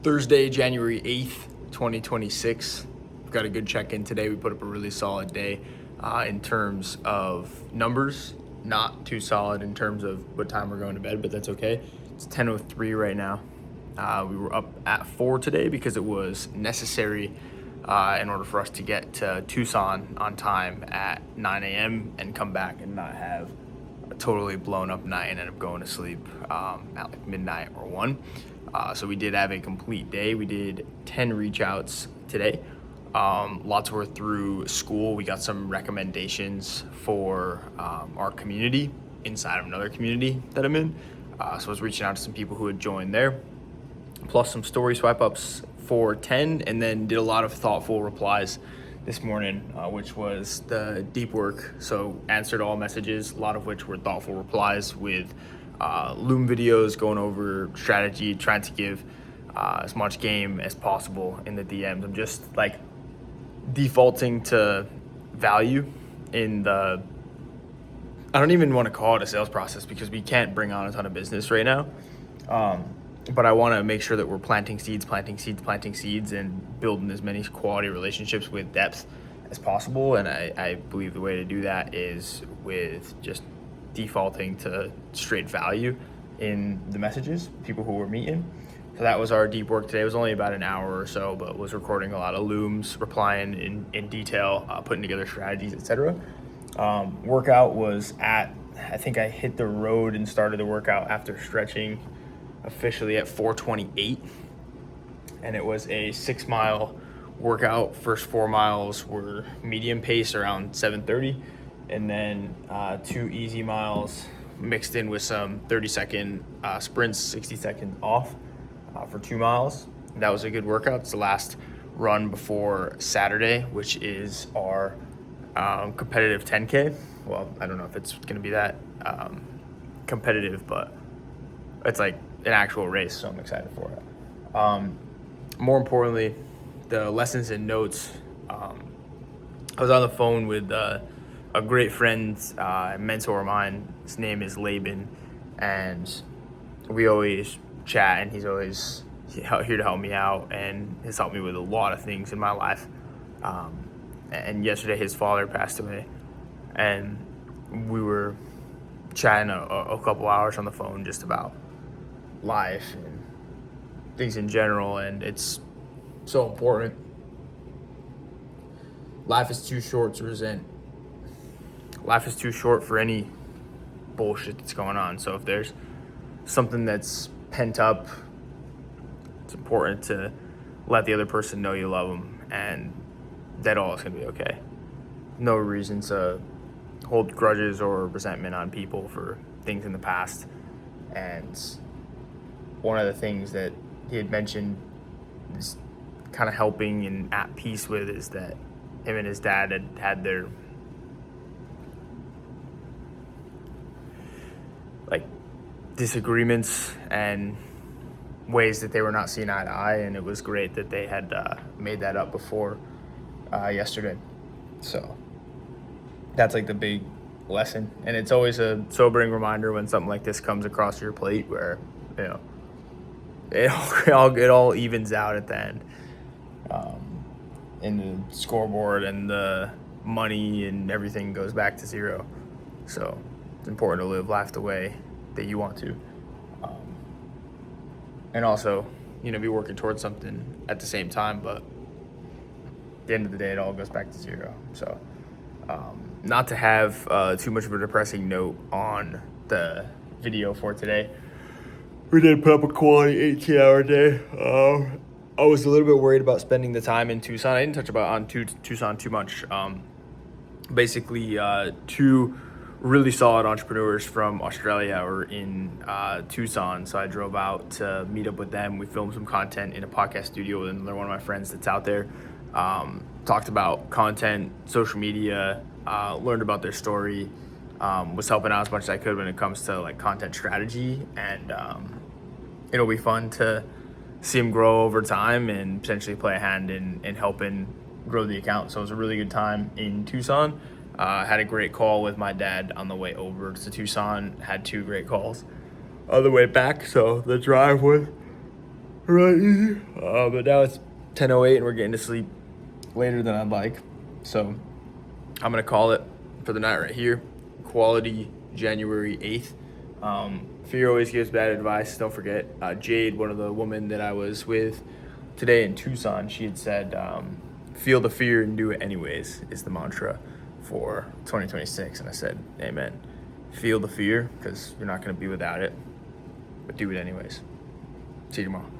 Thursday, January 8th, 2026. We've got a good check-in today. We put up a really solid day in terms of numbers. Not too solid in terms of what time we're going to bed, but that's okay. It's 10:03 right now. We were up at 4 today because it was necessary in order for us to get to Tucson on time at 9 a.m. and come back and not have a totally blown up night and end up going to sleep at like midnight or 1. So we did have a complete day. We did 10 reach outs today. Lots were through school. We got some recommendations for our community inside of another community that I'm in. So I was reaching out to some people who had joined there, plus some story swipe ups for 10, and then did a lot of thoughtful replies this morning, which was the deep work. So answered all messages, a lot of which were thoughtful replies with Loom videos, going over strategy, trying to give as much game as possible in the DMs. I'm just like defaulting to value in the, I don't even want to call it a sales process because we can't bring on a ton of business right now. But I want to make sure that we're planting seeds, and building as many quality relationships with depth as possible. And I believe the way to do that is with just defaulting to straight value in the messages, people who we're meeting. So that was our deep work today. It was only about an hour or so, but was recording a lot of Looms, replying in detail, putting together strategies, etc. Workout was at, I think I hit the road and started the workout after stretching officially at 4:28, and it was a 6-mile workout. First 4 miles were medium pace around 7:30, and then 2 easy miles mixed in with some 30-second sprints, 60 seconds off for 2 miles. That was a good workout. It's the last run before Saturday, which is our competitive 10K. Well, I don't know if it's going to be that competitive, but it's like an actual race, so I'm excited for it. More importantly, the lessons and notes. I was on the phone with a great friend, mentor of mine. His name is Laban, and we always chat, and he's always here to help me out and has helped me with a lot of things in my life. And yesterday his father passed away, and we were chatting a couple hours on the phone just about life and things in general, and it's so important. Life is too short to resent. Life is too short for any bullshit that's going on. So if there's something that's pent up, it's important to let the other person know you love them and that all is going to be okay. No reason to hold grudges or resentment on people for things in the past. And one of the things that he had mentioned is kind of helping and at peace with is that him and his dad had their like disagreements and ways that they were not seeing eye to eye, and it was great that they had made that up before yesterday. So that's like the big lesson, and it's always a sobering reminder when something like this comes across your plate where, you know, it all evens out at the end, in the scoreboard, and the money and everything goes back to zero. So it's important to live life the way that you want to, and also, you know, be working towards something at the same time. But at the end of the day, it all goes back to zero. So not to have too much of a depressing note on the video for today, we did put up a quality 18-hour day. I was a little bit worried about spending the time in Tucson. I didn't touch on Tucson too much. Basically, 2 really solid entrepreneurs from Australia were in Tucson, so I drove out to meet up with them. We filmed some content in a podcast studio with another one of my friends that's out there. Talked about content, social media, learned about their story, was helping out as much as I could when it comes to like content strategy, and it'll be fun to see them grow over time and potentially play a hand in helping grow the account. So it was a really good time in Tucson. Had a great call with my dad on the way over to Tucson. Had 2 great calls on the way back. So the drive was right easy. But now it's 10:08 and we're getting to sleep later than I'd like. So I'm gonna call it for the night right here. Quality January 8th. Fear always gives bad advice. Don't forget, Jade, one of the women that I was with today in Tucson, she had said, feel the fear and do it anyways is the mantra for 2026. And I said, amen. Feel the fear because you're not going to be without it, but do it anyways. See you tomorrow.